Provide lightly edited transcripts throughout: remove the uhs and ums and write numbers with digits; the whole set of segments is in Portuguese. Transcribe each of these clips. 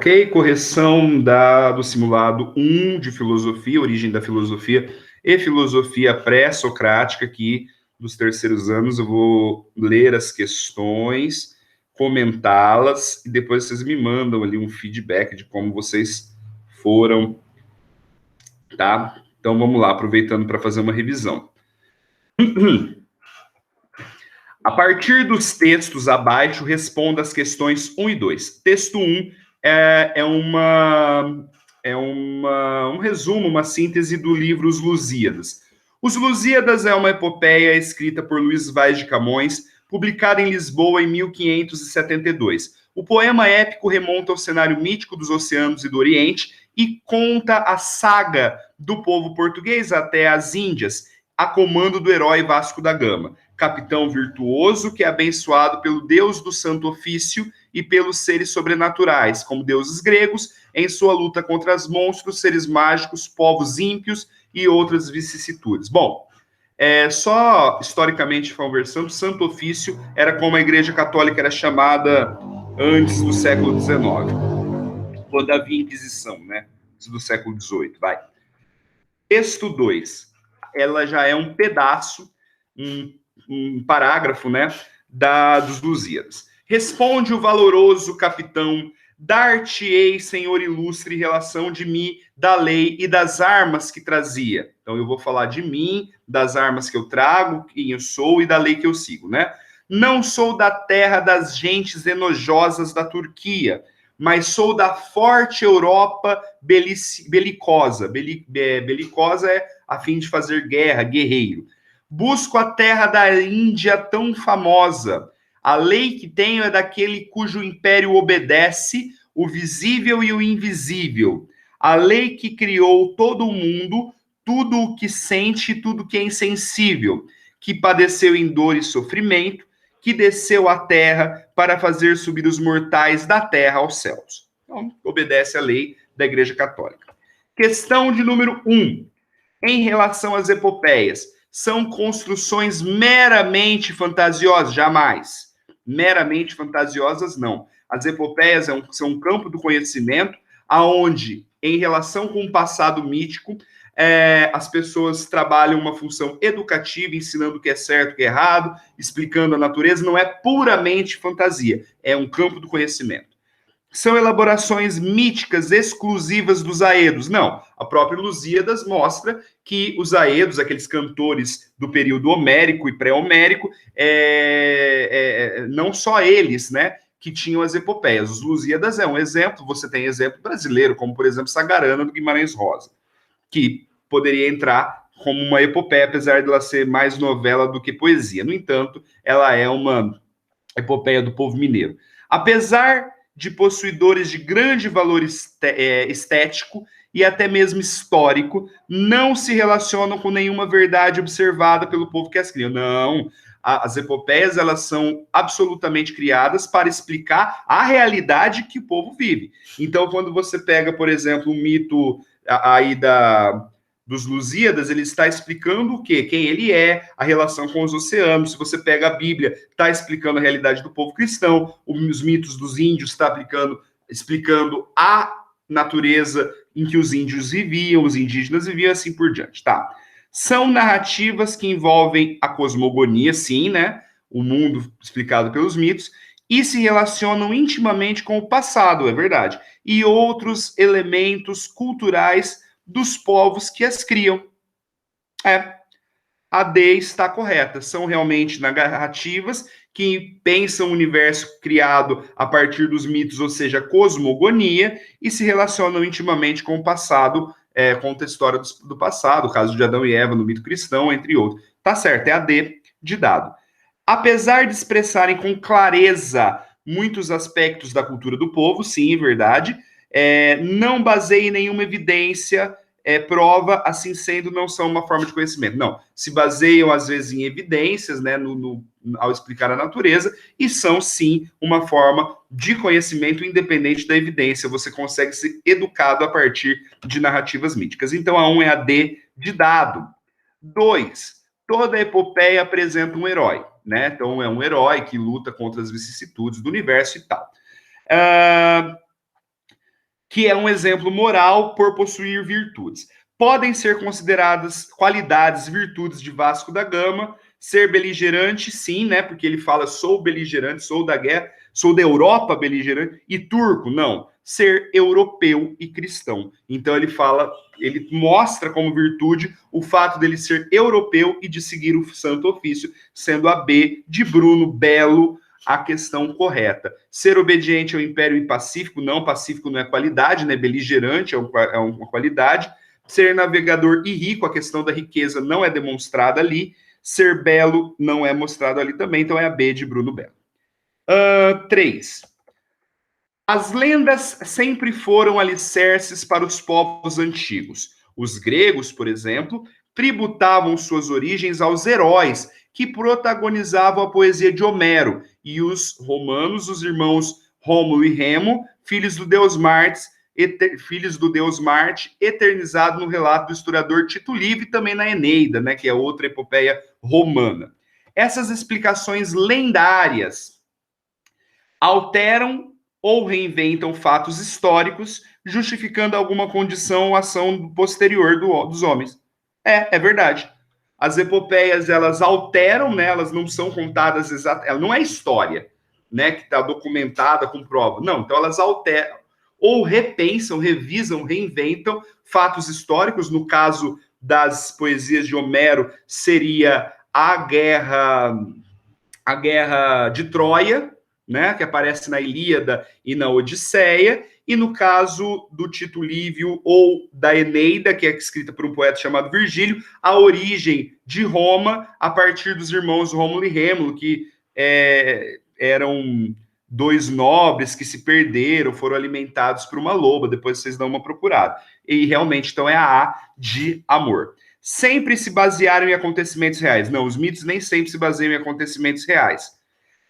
Ok? Correção do simulado 1 de filosofia, origem da filosofia e filosofia pré-socrática, aqui dos terceiros anos. Eu vou ler as questões, comentá-las, e depois vocês me mandam ali um feedback de como vocês foram, tá? Então vamos lá, aproveitando para fazer uma revisão. A partir dos textos abaixo, responda as questões 1 e 2. Texto 1 um resumo, uma síntese do livro Os Lusíadas. Os Lusíadas é uma epopeia escrita por Luís Vaz de Camões, publicada em Lisboa em 1572. O poema épico remonta ao cenário mítico dos oceanos e do Oriente e conta a saga do povo português até as Índias, a comando do herói Vasco da Gama, capitão virtuoso que é abençoado pelo Deus do Santo Ofício e pelos seres sobrenaturais, como deuses gregos, em sua luta contra os monstros, seres mágicos, povos ímpios e outras vicissitudes. Bom, só historicamente conversando, Santo Ofício era como a Igreja Católica era chamada antes do século XIX, quando havia Inquisição, né? Antes do século XVIII, vai. Texto 2. Ela já é um pedaço, um parágrafo, né, dos Lusíadas. Responde o valoroso capitão: dar-te-ei, senhor ilustre, relação de mim, da lei e das armas que trazia. Então eu vou falar de mim, das armas que eu trago, quem eu sou e da lei que eu sigo, né? Não sou da terra das gentes enojosas da Turquia, mas sou da forte Europa belicosa. Belicosa é a fim de fazer guerra, guerreiro. Busco a terra da Índia tão famosa. A lei que tenho é daquele cujo império obedece o visível e o invisível. A lei que criou todo o mundo, tudo o que sente, tudo que é insensível, que padeceu em dor e sofrimento, que desceu à terra para fazer subir os mortais da terra aos céus. Então, obedece à lei da Igreja Católica. Questão de número 1. Em relação às epopeias, são construções meramente fantasiosas? Jamais. Meramente fantasiosas, não. As epopeias são um campo do conhecimento aonde, em relação com o passado mítico, as pessoas trabalham uma função educativa, ensinando o que é certo, o que é errado, explicando a natureza. Não é puramente fantasia, é um campo do conhecimento. São elaborações míticas exclusivas dos aedos? Não. A própria Lusíadas mostra que os aedos, aqueles cantores do período homérico e pré-homérico, não só eles, né, que tinham as epopeias. Os Lusíadas é um exemplo, você tem exemplo brasileiro, como, por exemplo, Sagarana do Guimarães Rosa, que poderia entrar como uma epopeia, apesar de ela ser mais novela do que poesia. No entanto, ela é uma epopeia do povo mineiro. Apesar de possuidores de grande valor estético e até mesmo histórico, não se relacionam com nenhuma verdade observada pelo povo que as cria. Não, as epopeias, elas são absolutamente criadas para explicar a realidade que o povo vive. Então, quando você pega, por exemplo, um mito aí dos Lusíadas, ele está explicando o quê? Quem ele é, a relação com os oceanos. Se você pega a Bíblia, está explicando a realidade do povo cristão. Os mitos dos índios está explicando a natureza em que os índios viviam, os indígenas viviam, assim por diante, tá? São narrativas que envolvem a cosmogonia, sim, né? O mundo explicado pelos mitos, e se relacionam intimamente com o passado, é verdade, e outros elementos culturais dos povos que as criam. A D está correta. São realmente narrativas que pensam o universo criado a partir dos mitos, ou seja, cosmogonia, e se relacionam intimamente com o passado, conta a história do passado, o caso de Adão e Eva no mito cristão, entre outros. Tá certo, é a D de dado. Apesar de expressarem com clareza muitos aspectos da cultura do povo, sim, verdade, não baseia em nenhuma evidência, prova, assim sendo, não são uma forma de conhecimento. Não, se baseiam, às vezes, em evidências, né, ao explicar a natureza, e são, sim, uma forma de conhecimento independente da evidência. Você consegue ser educado a partir de narrativas míticas. Então, a 1 é a D de dado. 2. Toda epopeia apresenta um herói, né? Então, é um herói que luta contra as vicissitudes do universo e tal. que é um exemplo moral por possuir virtudes. Podem ser consideradas qualidades, virtudes de Vasco da Gama. Ser beligerante, sim, né? Porque ele fala, sou beligerante, sou da guerra, sou da Europa beligerante, e turco, não. Ser europeu e cristão. Então ele fala, ele mostra como virtude o fato dele ser europeu e de seguir o Santo Ofício, sendo a B de Bruno Belo a questão correta. Ser obediente ao império e pacífico não é qualidade, né? Beligerante é uma qualidade. Ser navegador e rico, a questão da riqueza não é demonstrada ali. Ser belo não é mostrado ali também, então é a B de Bruno Belo. 3. As lendas sempre foram alicerces para os povos antigos. Os gregos, por exemplo, tributavam suas origens aos heróis que protagonizavam a poesia de Homero, e os romanos, os irmãos Rômulo e Remo, filhos do deus Marte, eternizado no relato do historiador Tito Livio e também na Eneida, né, que é outra epopeia romana. Essas explicações lendárias alteram ou reinventam fatos históricos, justificando alguma condição ou ação posterior dos homens. É verdade. As epopeias, elas alteram, né? Elas não são contadas exatamente, ela não é história, né? Que está documentada com prova. Não, então elas alteram ou repensam, revisam, reinventam fatos históricos. No caso das poesias de Homero, seria a guerra de Troia, né, que aparece na Ilíada e na Odisseia, e no caso do Tito Livio ou da Eneida, que é escrita por um poeta chamado Virgílio, a origem de Roma a partir dos irmãos Rômulo e Rêmulo, que eram dois nobres que se perderam, foram alimentados por uma loba, depois vocês dão uma procurada. E realmente, então, é a A de amor. Sempre se basearam em acontecimentos reais. Não, os mitos nem sempre se baseiam em acontecimentos reais.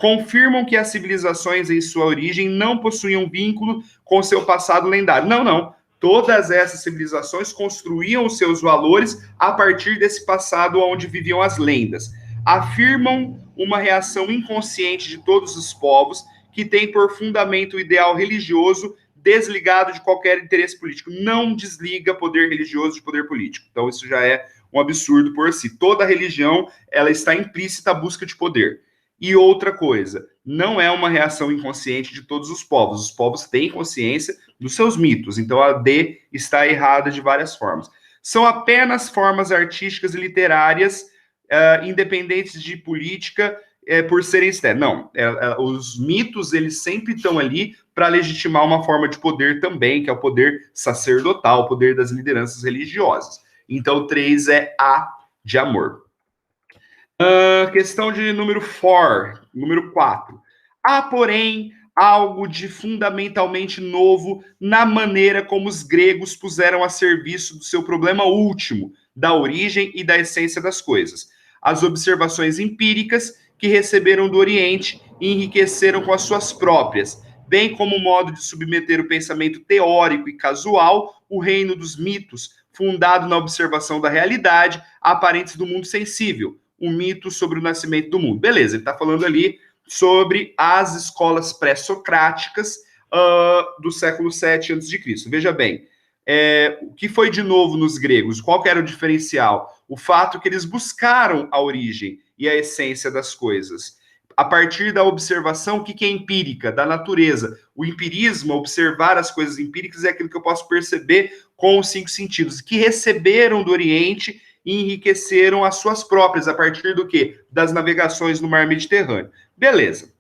Confirmam que as civilizações em sua origem não possuíam vínculo com seu passado lendário. Não. Todas essas civilizações construíam os seus valores a partir desse passado onde viviam as lendas. Afirmam uma reação inconsciente de todos os povos que tem por fundamento o ideal religioso desligado de qualquer interesse político. Não desliga poder religioso de poder político. Então isso já é um absurdo por si. Toda religião, ela está implícita à busca de poder. E outra coisa, não é uma reação inconsciente de todos os povos. Os povos têm consciência dos seus mitos. Então a D está errada de várias formas. São apenas formas artísticas e literárias independentes de política por serem externas. Não, os mitos, eles sempre estão ali para legitimar uma forma de poder também, que é o poder sacerdotal, o poder das lideranças religiosas. Então 3 é A de amor. Questão de número 4. Há, porém, algo de fundamentalmente novo na maneira como os gregos puseram a serviço do seu problema último, da origem e da essência das coisas. As observações empíricas que receberam do Oriente e enriqueceram com as suas próprias, bem como o modo de submeter o pensamento teórico e casual, o reino dos mitos, fundado na observação da realidade, aparentes do mundo sensível, um mito sobre o nascimento do mundo. Beleza, ele está falando ali sobre as escolas pré-socráticas do século 7 a.C. Veja bem, o que foi de novo nos gregos? Qual que era o diferencial? O fato que eles buscaram a origem e a essência das coisas. A partir da observação, o que é empírica? Da natureza. O empirismo, observar as coisas empíricas, é aquilo que eu posso perceber com os 5 sentidos, que receberam do Oriente e enriqueceram as suas próprias, a partir do quê? Das navegações no mar Mediterrâneo. Beleza.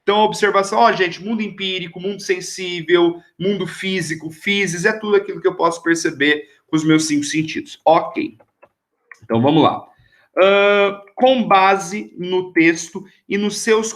Então, a observação, gente, mundo empírico, mundo sensível, mundo físico, physis, é tudo aquilo que eu posso perceber com os meus 5 sentidos. Ok. Então, vamos lá. Com base no texto e nos seus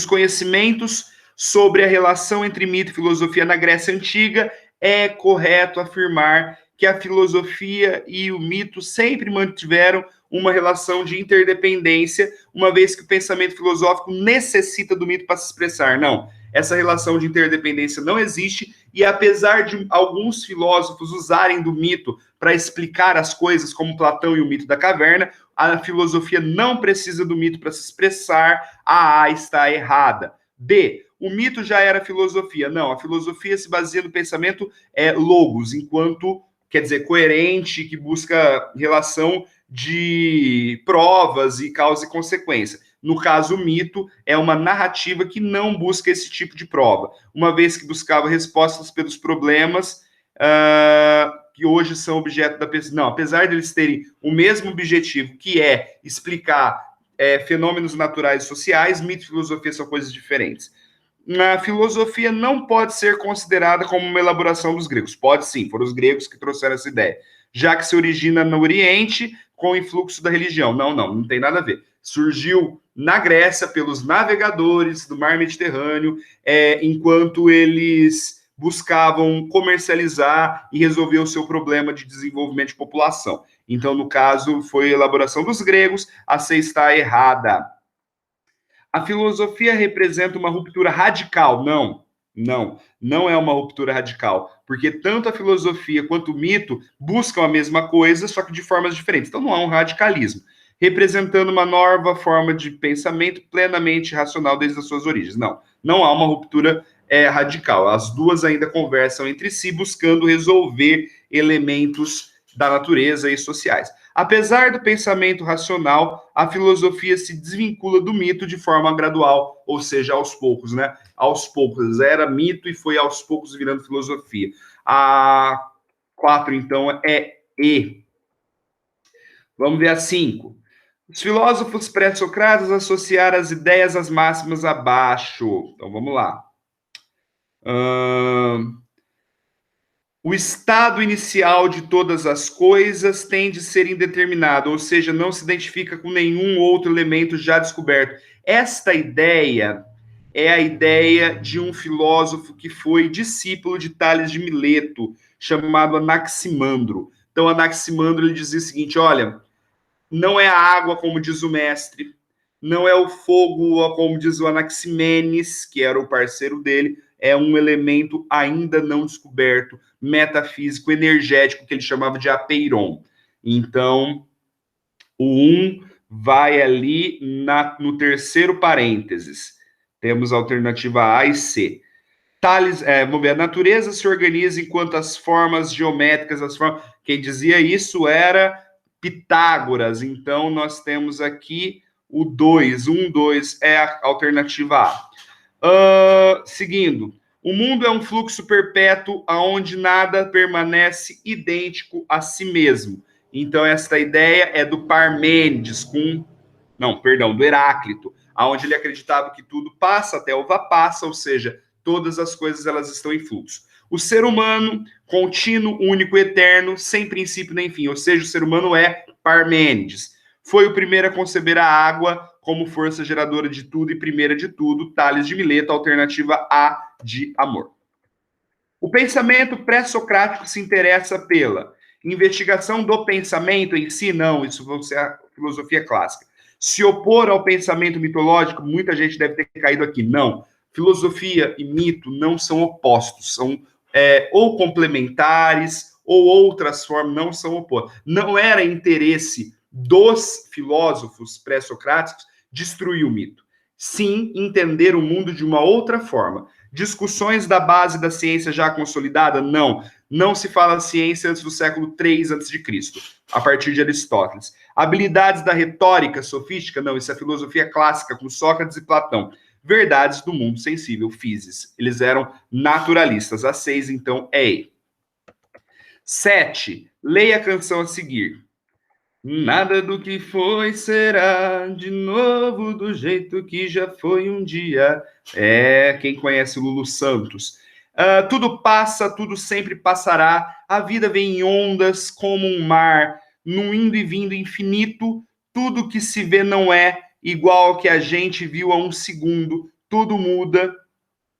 conhecimentos sobre a relação entre mito e filosofia na Grécia Antiga, é correto afirmar que a filosofia e o mito sempre mantiveram uma relação de interdependência, uma vez que o pensamento filosófico necessita do mito para se expressar. Não, essa relação de interdependência não existe, e apesar de alguns filósofos usarem do mito para explicar as coisas, como Platão e o mito da caverna, a filosofia não precisa do mito para se expressar. A está errada. B, o mito já era filosofia. Não, a filosofia se baseia no pensamento logos, enquanto, quer dizer, coerente, que busca relação de provas e causa e consequência. No caso, o mito é uma narrativa que não busca esse tipo de prova, uma vez que buscava respostas pelos problemas que hoje são objeto da pesquisa. Não, apesar de eles terem o mesmo objetivo, que é explicar fenômenos naturais e sociais, mito e filosofia são coisas diferentes. A filosofia não pode ser considerada como uma elaboração dos gregos. Pode sim, foram os gregos que trouxeram essa ideia, já que se origina no Oriente com o influxo da religião. Não tem nada a ver. Surgiu na Grécia pelos navegadores do mar Mediterrâneo, enquanto eles buscavam comercializar e resolver o seu problema de desenvolvimento de população. Então, no caso, foi a elaboração dos gregos, a C está errada. A filosofia representa uma ruptura radical? Não é uma ruptura radical, porque tanto a filosofia quanto o mito buscam a mesma coisa, só que de formas diferentes. Então não há um radicalismo, representando uma nova forma de pensamento plenamente racional desde as suas origens. Não há uma ruptura radical. As duas ainda conversam entre si, buscando resolver elementos da natureza e sociais. Apesar do pensamento racional, a filosofia se desvincula do mito de forma gradual, ou seja, aos poucos, né? Aos poucos. Era mito e foi aos poucos virando filosofia. A 4, então, é E. Vamos ver a 5. Os filósofos pré-socráticos associaram as ideias às máximas abaixo. Então, vamos lá. O estado inicial de todas as coisas tem de ser indeterminado, ou seja, não se identifica com nenhum outro elemento já descoberto. Esta ideia é a ideia de um filósofo que foi discípulo de Tales de Mileto, chamado Anaximandro. Então, Anaximandro ele dizia o seguinte: olha, não é a água, como diz o mestre, não é o fogo, como diz o Anaximenes, que era o parceiro dele, é um elemento ainda não descoberto, metafísico, energético, que ele chamava de apeiron. Então, o 1 vai ali no terceiro parênteses. Temos a alternativa A e C. Tales, vamos ver, a natureza se organiza enquanto as formas geométricas, quem dizia isso era Pitágoras. Então, nós temos aqui o 2. 2 é a alternativa A. Seguindo, o mundo é um fluxo perpétuo onde nada permanece idêntico a si mesmo. Então, esta ideia é do Parmênides, do Heráclito, onde ele acreditava que tudo passa, até uva passa, ou seja, todas as coisas elas estão em fluxo. O ser humano, contínuo, único, eterno, sem princípio nem fim, ou seja, o ser humano é Parmênides. Foi o primeiro a conceber a água como força geradora de tudo e primeira de tudo, Tales de Mileto, alternativa A de amor. O pensamento pré-socrático se interessa pela investigação do pensamento em si? Não, isso vai ser a filosofia clássica. Se opor ao pensamento mitológico? Muita gente deve ter caído aqui. Não. Filosofia e mito não são opostos, são ou complementares ou outras formas, não são opostos. Não era interesse dos filósofos pré-socráticos destruir o mito. Sim, entender o mundo de uma outra forma. Discussões da base da ciência já consolidada? Não. Não se fala ciência antes do século III a.C., a partir de Aristóteles. Habilidades da retórica sofística? Não, isso é filosofia clássica, com Sócrates e Platão. Verdades do mundo sensível, physis. Eles eram naturalistas. A 6, então, é E. 7. Leia a canção a seguir. Nada do que foi será de novo do jeito que já foi um dia. Quem conhece Lulu Santos. Tudo passa, tudo sempre passará. A vida vem em ondas como um mar, num indo e vindo infinito. Tudo que se vê não é igual ao que a gente viu há um segundo. Tudo muda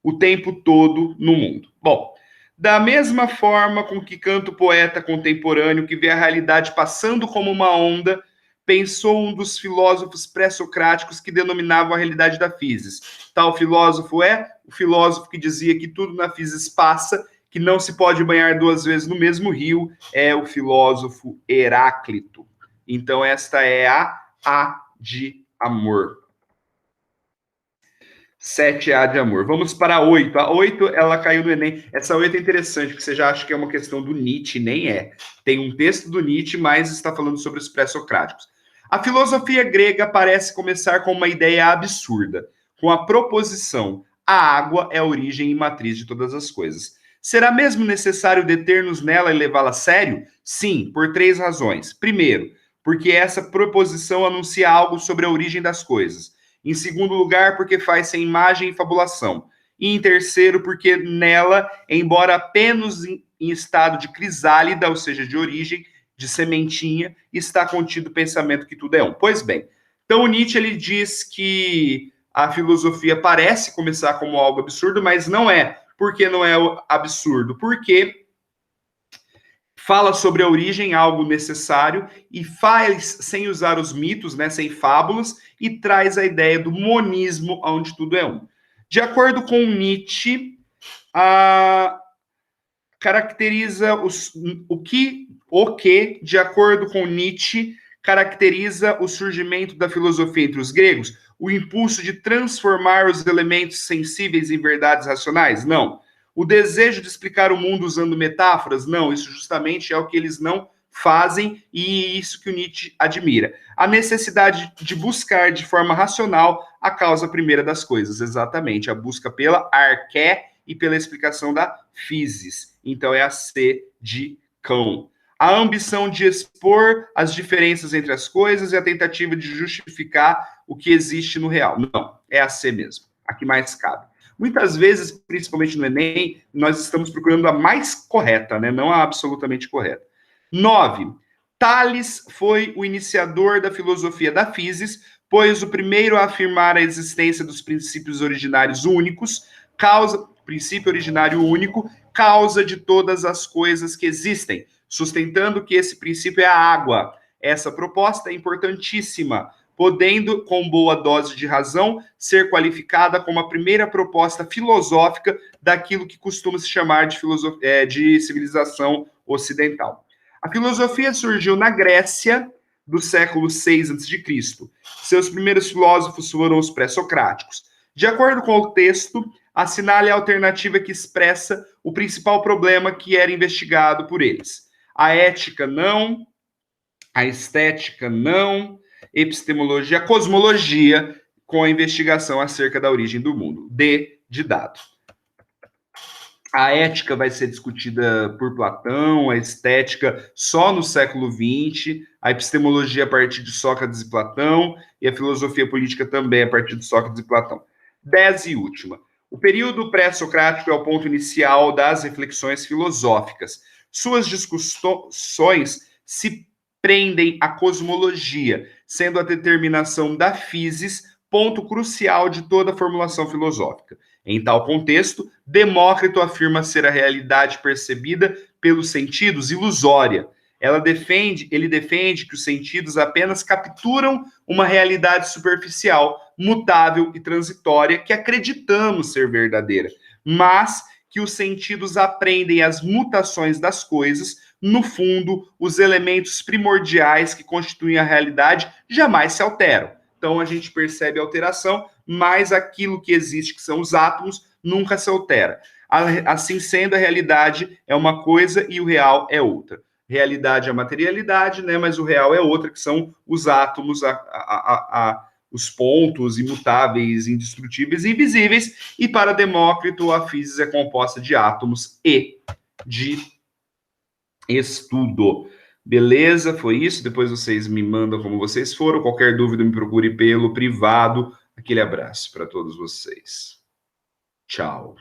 o tempo todo no mundo. Bom, da mesma forma com que canta o poeta contemporâneo que vê a realidade passando como uma onda, pensou um dos filósofos pré-socráticos que denominavam a realidade da physis. Tal filósofo é o filósofo que dizia que tudo na physis passa, que não se pode banhar duas vezes no mesmo rio, é o filósofo Heráclito. Então, esta é a de amor. 7A de amor. Vamos para a 8. A 8, ela caiu no Enem. Essa 8 é interessante, porque você já acha que é uma questão do Nietzsche, nem é. Tem um texto do Nietzsche, mas está falando sobre os pré-socráticos. A filosofia grega parece começar com uma ideia absurda, com a proposição: a água é a origem e matriz de todas as coisas. Será mesmo necessário deter-nos nela e levá-la a sério? Sim, por 3 razões. Primeiro, porque essa proposição anuncia algo sobre a origem das coisas. Em segundo lugar, porque faz sem imagem e fabulação. E em terceiro, porque nela, embora apenas em estado de crisálida, ou seja, de origem, de sementinha, está contido o pensamento que tudo é um. Pois bem, então o Nietzsche ele diz que a filosofia parece começar como algo absurdo, mas não é. Por que não é absurdo? Porque fala sobre a origem, algo necessário, e faz sem usar os mitos, né, sem fábulas, e traz a ideia do monismo, onde tudo é um. De acordo com Nietzsche, caracteriza o que, de acordo com Nietzsche, caracteriza o surgimento da filosofia entre os gregos? O impulso de transformar os elementos sensíveis em verdades racionais? Não. O desejo de explicar o mundo usando metáforas? Não, isso justamente é o que eles não fazem e isso que o Nietzsche admira. A necessidade de buscar de forma racional a causa primeira das coisas, exatamente, a busca pela arqué e pela explicação da physis. Então é a C de cão. A ambição de expor as diferenças entre as coisas e a tentativa de justificar o que existe no real. Não, é a C mesmo, a que mais cabe. Muitas vezes, principalmente no Enem, nós estamos procurando a mais correta, né? Não a absolutamente correta. 9. Tales foi o iniciador da filosofia da physis, pois o primeiro a afirmar a existência dos princípios originários únicos, princípio originário único, causa de todas as coisas que existem, sustentando que esse princípio é a água. Essa proposta é importantíssima, podendo, com boa dose de razão, ser qualificada como a primeira proposta filosófica daquilo que costuma se chamar de civilização ocidental. A filosofia surgiu na Grécia do século 6 a.C. Seus primeiros filósofos foram os pré-socráticos. De acordo com o texto, assinale a alternativa que expressa o principal problema que era investigado por eles. A ética não, a estética não, epistemologia, a cosmologia, com a investigação acerca da origem do mundo. D de dado. A ética vai ser discutida por Platão, a estética só no século XX, a epistemologia a partir de Sócrates e Platão, e a filosofia política também a partir de Sócrates e Platão. 10 e última. O período pré-socrático é o ponto inicial das reflexões filosóficas. Suas discussões se prendem à cosmologia, sendo a determinação da physis ponto crucial de toda a formulação filosófica. Em tal contexto, Demócrito afirma ser a realidade percebida pelos sentidos ilusória. Ele defende que os sentidos apenas capturam uma realidade superficial, mutável e transitória que acreditamos ser verdadeira, mas que os sentidos aprendem as mutações das coisas. No fundo, os elementos primordiais que constituem a realidade jamais se alteram. Então a gente percebe a alteração, mas aquilo que existe, que são os átomos, nunca se altera. Assim sendo, a realidade é uma coisa e o real é outra. Realidade é a materialidade, né? Mas o real é outra, que são os átomos, os pontos imutáveis, indestrutíveis e invisíveis. E para Demócrito, a physis é composta de átomos e de estudo. Beleza? Foi isso? Depois vocês me mandam como vocês foram. Qualquer dúvida, me procure pelo privado. Aquele abraço para todos vocês. Tchau.